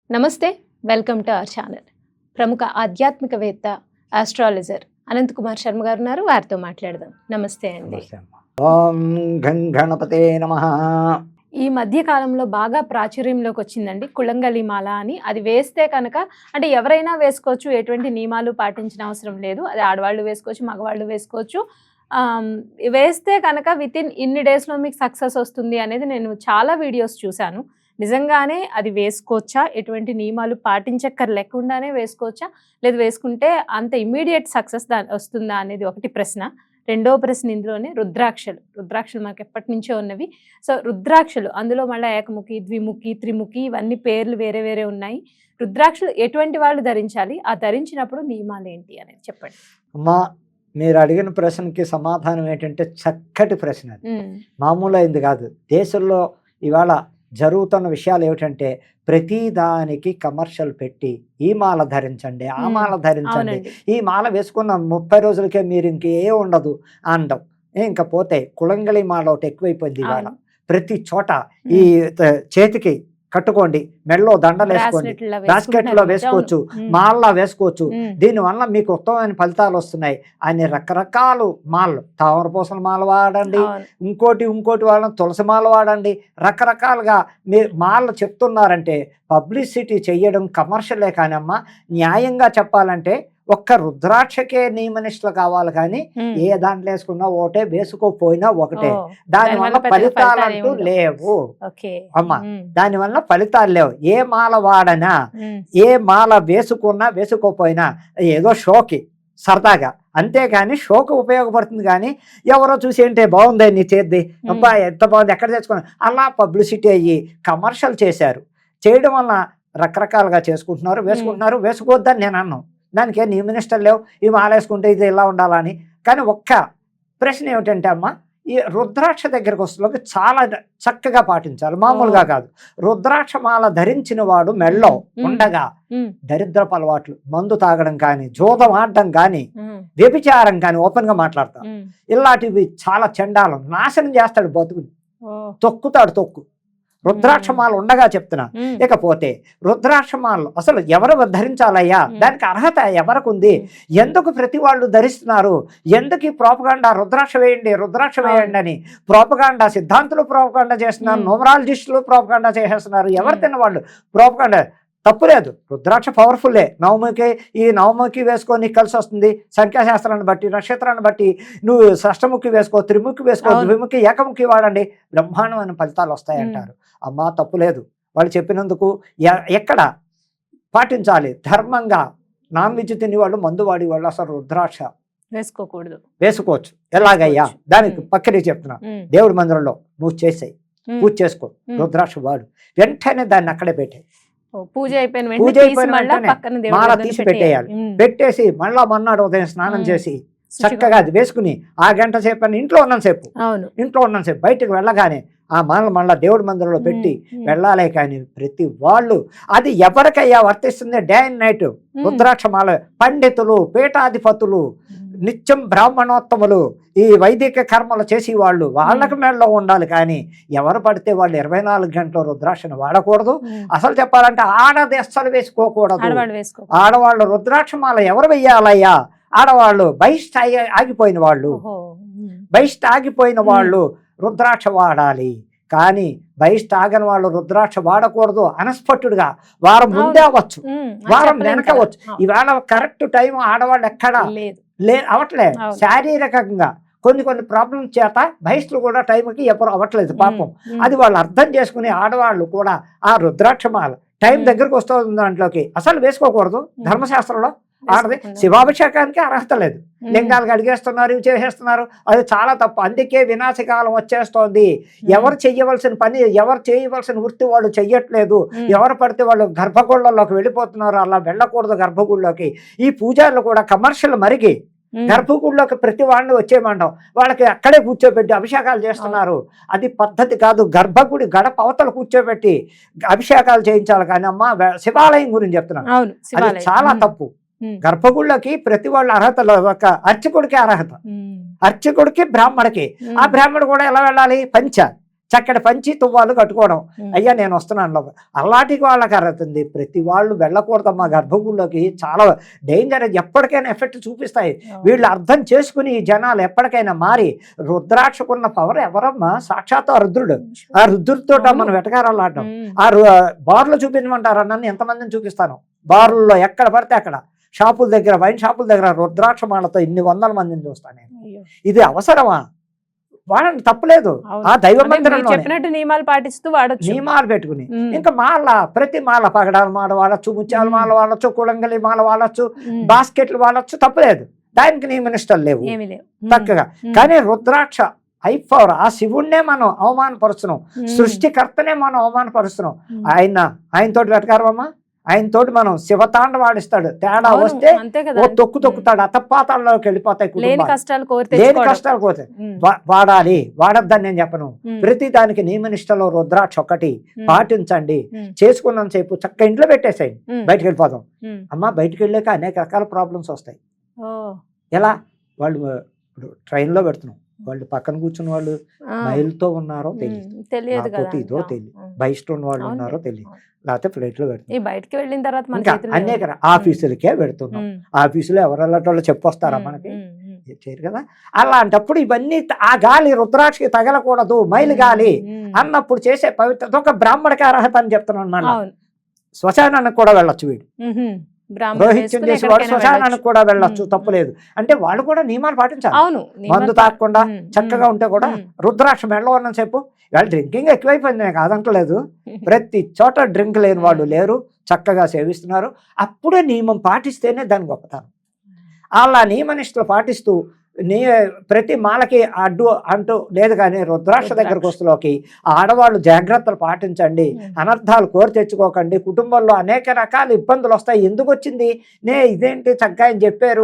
నమస్తే, welcome to our channel. ప్రముఖ ఆధ్యాత్మికవేత్త, ఆస్ట్రాలజర్ అనంత్ కుమార్ శర్మ గారు ఉన్నారు. వారితో మాట్లాడదాం. నమస్తే అండి. ఓం గం గణపతే నమః. ఈ మధ్య కాలంలో బాగా ప్రాచుర్యంలోకి వచ్చిందండి కుళంగలి మాల అని. అది వేస్తే కనుక అంటే ఎవరైనా వేసుకోవచ్చు, ఎటువంటి నియమాలు పాటించిన అవసరం లేదు. అది ఆడవాళ్ళు వేసుకోవచ్చు, మగవాళ్ళు వేసుకోవచ్చు. వేస్తే కనుక వితిన్ ఇన్ని డేస్లో మీకు సక్సెస్ వస్తుంది అనేది నేను చాలా వీడియోస్ చూశాను. నిజంగానే అది వేసుకోవచ్చా? ఎటువంటి నియమాలు పాటించక్కర్లేకుండానే వేసుకోవచ్చా? లేదు వేసుకుంటే అంత ఇమ్మీడియట్ సక్సెస్ వస్తుందా అనేది ఒకటి ప్రశ్న. రెండో ప్రశ్న ఇందులోనే రుద్రాక్షలు మనకు ఎప్పటి నుంచో ఉన్నవి. సో రుద్రాక్షలు అందులో మళ్ళీ ఏకముఖి, ద్విముఖి, త్రిముఖి ఇవన్నీ పేర్లు వేరే వేరే ఉన్నాయి. రుద్రాక్షలు ఎటువంటి వాళ్ళు ధరించాలి? ఆ ధరించినప్పుడు నియమాలు ఏంటి అనేది చెప్పండి. అమ్మా, మీరు అడిగిన ప్రశ్నకి సమాధానం ఏంటంటే చక్కటి ప్రశ్న. మామూలు అయింది కాదు. దేశంలో ఇవాళ జరుగుతున్న విషయాలు ఏమిటంటే ప్రతిదానికి కమర్షియల్ పెట్టి ఈ మాల ధరించండి, ఆ మాల ధరించండి, ఈ మాల వేసుకున్న 30 రోజులకే మీరు ఇంకే ఉండదు అనడం. ఇంకా పోతే కుళంగలి మాల ఒకటి ఎక్కువైపోయింది ఇవాళ. ప్రతి చోట ఈ చేతికి కట్టుకోండి, మెడలో దండలు వేసుకోండి, బాస్కెట్లో వేసుకోవచ్చు, మాల్లా వేసుకోవచ్చు. దీనివల్ల మీకు ఉత్తమమైన ఫలితాలు వస్తున్నాయి అని రకరకాలు మాలలు, తామరపూసల మాల వాడండి, ఇంకోటి వాళ్ళని తులసి మాల వాడండి, రకరకాలుగా మీరు మాలలు చెప్తున్నారంటే పబ్లిసిటీ చెయ్యడం కమర్షియలే. కానీ అమ్మ, న్యాయంగా చెప్పాలంటే ఒక్క రుద్రాక్షకే నియమనిష్టలు కావాలి, కానీ ఏ దాంట్లో వేసుకున్నా ఒకటే, వేసుకోపోయినా ఒకటే. దానివల్ల ఫలితాలంటూ లేవు అమ్మా. దానివల్ల ఫలితాలు లేవు. ఏ మాల వాడనా, ఏ మాల వేసుకున్నా వేసుకోపోయినా ఏదో షోకి సరదాగా, అంతేగాని షోకు ఉపయోగపడుతుంది. కానీ ఎవరో చూసి ఏంటే బాగుంది నీ చేద్ది, అబ్బాయి ఎంత బాగుంది, ఎక్కడ తెచ్చుకున్నా, అలా పబ్లిసిటీ అయ్యి కమర్షియల్ చేశారు. చేయడం వల్ల రకరకాలుగా చేసుకుంటున్నారు, వేసుకుంటున్నారు. వేసుకోవద్దని నేను అన్నాను, దానికి ఏ నియమనిష్టలు లేవు, ఈ మాల వేసుకుంటే ఇది ఇలా ఉండాలని. కానీ ఒక్క ప్రశ్న ఏమిటంటే అమ్మ, ఈ రుద్రాక్ష దగ్గరకు వస్తున్నప్పుడు చాలా చక్కగా పాటించాలి, మామూలుగా కాదు. రుద్రాక్ష మాల ధరించిన వాడు మెళ్ళో ఉండగా దరిద్రపు అలవాట్లు, మందు తాగడం కానీ, జూదం ఆడడం కానీ, వ్యభిచారం కానీ, ఓపెన్ గా మాట్లాడతాడు. ఇలాంటివి చాలా చండాలం, నాశనం చేస్తాడు బతుకుని, తొక్కుతాడు తొక్కు. రుద్రాక్షమాల ఉండగా చెప్తున్నా. ఇకపోతే రుద్రాక్షమాలు అసలు ఎవరు ధరించాలయ్యా, దానికి అర్హత ఎవరికి ఉంది, ఎందుకు ప్రతి వాళ్ళు ధరిస్తున్నారు, ఎందుకు ఈ ప్రోపగాండా రుద్రాక్ష వేయండి అని ప్రోపగాండా, సిద్ధాంతులు ప్రోపగాండా చేస్తున్నారు, న్యూమరాలజిస్టులు ప్రోపగాండా చేసేస్తున్నారు. ఎవరు తిన్నవాళ్ళు ప్రోపగాండా తప్పులేదు. రుద్రాక్ష పవర్ఫుల్లే. నవముఖి వేసుకొని కలిసి వస్తుంది, సంఖ్యాశాస్త్రాన్ని బట్టి, నక్షత్రాన్ని బట్టి. నువ్వు షష్టముఖి వేసుకో, త్రిముఖి వేసుకో, ద్విముఖి, ఏకముఖి వాడండి, బ్రహ్మాండమైన ఫలితాలు వస్తాయంటారు. అమ్మా, తప్పులేదు. వాళ్ళు చెప్పినందుకు ఎక్కడ పాటించాలి ధర్మంగా. నాన్ వెజ్ తిని వాళ్ళు, మందు వాడి వాళ్ళు అసలు రుద్రాక్ష వేసుకోకూడదు. వేసుకోవచ్చు. ఎలాగయ్యా, దానికి పక్కనే చెప్తున్నా. దేవుడి మందిరంలో నువ్వు చేసాయి, పూజ చేసుకో, రుద్రాక్ష వాడు, వెంటనే దాన్ని అక్కడే పెట్టాయి. పూజ అయిపోయిన మాల తీసి పెట్టేయాలి. పెట్టేసి మళ్ళా మన్నాడు ఉదయం స్నానం చేసి చక్కగా అది వేసుకుని ఆ గంట సేపు ఇంట్లో ఉన్నంతసేపు బయటకు వెళ్ళగానే ఆ మాల మళ్ళా దేవుడి మందిరంలో పెట్టి వెళ్ళాలే. కానీ ప్రతి వాళ్ళు అది ఎవరికయ్యా వర్తిస్తుంది? డే అండ్ నైట్ రుద్రాక్ష మాల. పండితులు, పీఠాధిపతులు, నిత్యం బ్రాహ్మణోత్తములు, ఈ వైదిక కర్మలు చేసి వాళ్ళు, వాళ్ళకి మెడలో ఉండాలి. కానీ ఎవరు పడితే వాళ్ళు 24 గంటలు రుద్రాక్షను వాడకూడదు. అసలు చెప్పాలంటే ఆడది అస్సలు వేసుకోకూడదు. ఆడవాళ్ళు రుద్రాక్షమాల ఎవరు వెయ్యాలయ్యా? ఆడవాళ్ళు బహిష్ట ఆగిపోయిన వాళ్ళు రుద్రాక్ష వాడాలి. కానీ బహిష్ట ఆగని వాళ్ళు రుద్రాక్ష వాడకూడదు. అనస్పట్టుడుగా వారం ముందే అవ్వచ్చు, వారం వెనకవచ్చు. ఇవాళ కరెక్ట్ టైం ఆడవాళ్ళు ఎక్కడా అవట్లే. శారీరకంగా కొన్ని ప్రాబ్లమ్స్ చేత బహిష్టులు కూడా టైంకి ఎప్పుడు అవ్వట్లేదు పాపం. అది వాళ్ళు అర్థం చేసుకుని ఆడవాళ్ళు కూడా ఆ రుద్రాక్షమాల టైం దగ్గరకు వస్తుంది దాంట్లోకి అసలు వేసుకోకూడదు. ధర్మశాస్త్రంలో ఆడది శివాభిషేకానికి అర్హత లేదు. లింగాలకు అడిగేస్తున్నారు, ఇవి చేసేస్తున్నారు. అది చాలా తప్పు. అందుకే వినాశకాలం వచ్చేస్తోంది. ఎవరు చెయ్యవలసిన పని, ఎవరు చేయవలసిన వృత్తి వాళ్ళు చెయ్యట్లేదు. ఎవరు పడితే వాళ్ళు గర్భగుళ్ళలోకి వెళ్ళిపోతున్నారు. అలా వెళ్ళకూడదు గర్భగుళ్ళలోకి. ఈ పూజారులు కూడా కమర్షియల్ మరిగి గర్భగుడిలోకి ప్రతి వాడిని వచ్చేయమంటాం, వాళ్ళకి అక్కడే కూర్చోబెట్టి అభిషేకాలు చేస్తున్నారు. అది పద్ధతి కాదు. గర్భగుడి గడప అవతల కూర్చోబెట్టి అభిషేకాలు చేయించాలి. కానీ అమ్మ, శివాలయం గురించి చెప్తున్నాను, అది చాలా తప్పు. గర్భగుళ్ళకి ప్రతి వాళ్ళ అర్హత, ఒక అర్చకుడికి అర్హత, అర్చకుడికి బ్రాహ్మడికి. ఆ బ్రాహ్మడు కూడా ఎలా వెళ్ళాలి? పంచ చక్కటి పంచి తువ్వాలు కట్టుకోవడం, అయ్యా నేను వస్తున్నాను లోపల. అలాంటి వాళ్ళకి అర్హత ఉంది. ప్రతి వాళ్ళు వెళ్ళకూడదమ్మా గర్భగుడిలోకి, చాలా డేంజర్, ఎప్పటికైనా ఎఫెక్ట్ చూపిస్తాయి. వీళ్ళు అర్థం చేసుకుని ఈ జనాలు ఎప్పటికైనా మారి, రుద్రాక్షకున్న పవర్ ఎవరమ్మా? సాక్షాత్ ఆ రుద్రుడు. ఆ రుద్రుడితో మనం వెటకారాలు ఆడడం. ఆ బార్లు చూపించమంటారు, నన్ను ఎంతమందిని చూపిస్తాను. బార్లలో ఎక్కడ పడితే అక్కడ, షాపుల దగ్గర, వైన్ షాపుల దగ్గర రుద్రాక్ష మాలతో ఇన్ని వందల మందిని చూస్తాను నేను. ఇది అవసరమా? వాడండి, తప్పులేదు. ఆ దైవ మందిరంలో చెప్పినట్టు నియమాలు పాటిస్తూ వాడచ్చు, నియమాలు పెట్టుకుని. ఇంకా మాల, ప్రతి మాల, పగడాల మాల వాడచ్చు, ముత్యాల మాల వాడచ్చు, కుళంగలి మాల వాడచ్చు, బాస్కెట్లు వాడచ్చు, తప్పులేదు. దానికి నియమ నిష్టలు లేవు చక్కగా. కానీ రుద్రాక్ష పవర్, ఆ శివుణ్ణే మనం అవమానపరుస్తున్నాం, సృష్టికర్తనే మనం అవమానపరుస్తున్నాం. ఆయనతోటి వెటకారమమ్మా? ఆయనతోటి మనం శివతాండ వాడిస్తాడు, తేడా వస్తే తొక్కుతాడు, అతపాతాల్లోకి వెళ్ళిపోతాయి, లేని కష్టాలు కోరుతాయి. వాడాలి, వాడద్దని నేను చెప్పను. ప్రతి దానికి నియమనిష్టలో రుద్రాక్ష ఒకటి పాటించండి. చేసుకున్నాం సేపు చక్కగా ఇంట్లో పెట్టేసేయండి, బయటకు వెళ్ళిపోదాం. అమ్మా బయటకు వెళ్ళాక అనేక రకాల ప్రాబ్లమ్స్ వస్తాయి. ఎలా? వాళ్ళు ఇప్పుడు ట్రైన్లో పెడుతున్నాం, వాళ్ళు పక్కన కూర్చున్న వాళ్ళు మైల్తో ఉన్నారో తెలియదు, ఇదో తెలియదు, బయట ఉన్న వాళ్ళు ఉన్నారో తెలియదు, లేకపోతే ప్లేట్లో పెడుతున్నాం. బయటకి వెళ్ళిన తర్వాత అనేక ఆఫీసులకే పెడుతున్నాం. ఆఫీసులో ఎవరెళ్ళటోళ్ళు చెప్పొస్తారా మనకి? చేయరు కదా. అలాంటప్పుడు ఇవన్నీ ఆ గాలి రుద్రాక్షకి తగలకూడదు, మైలు గాలి అన్నప్పుడు చేసే పవిత్రత ఒక బ్రాహ్మణకి అర్హత అని చెప్తున్నాను అన్నమాట. శ్మశానానికి కూడా వెళ్ళొచ్చు వీడు, రోహిత్యం చేసేవాడు శ్మశానానికి కూడా వెళ్ళొచ్చు, తప్పులేదు. అంటే వాళ్ళు కూడా నియమాలు పాటించాలి. మందు తాగకుండా చక్కగా ఉంటే కూడా రుద్రాక్ష మెడలో ఉన్నని చెప్పు. వాళ్ళు డ్రింకింగ్ ఎక్కువైపోయింది, నేను కాదంటలేదు. ప్రతి చోట డ్రింక్ లేని వాళ్ళు లేరు, చక్కగా సేవిస్తున్నారు. అప్పుడే నియమం పాటిస్తేనే దాని గొప్పతనం. అలా నియమనిష్టలు పాటిస్తూ ప్రతి మాలకి అడ్డు అంటూ లేదు. కానీ రుద్రాక్ష దగ్గరకు వస్తులోకి ఆడవాళ్ళు జాగ్రత్తలు పాటించండి, అనర్థాలు కోరి తెచ్చుకోకండి. కుటుంబంలో అనేక రకాల ఇబ్బందులు వస్తాయి. ఎందుకు వచ్చింది? ఇదేంటి చక్కగా అని చెప్పారు,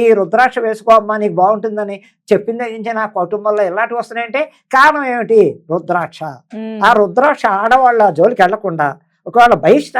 ఈ రుద్రాక్ష వేసుకోమ్మా నీకు బాగుంటుందని చెప్పిందే నుంచి నా కుటుంబంలో ఇలాంటివి వస్తున్నాయంటే కారణం ఏమిటి? రుద్రాక్ష. ఆ రుద్రాక్ష ఆడవాళ్ళ జోలికి వెళ్లకుండా ఒకవేళ బహిష్ట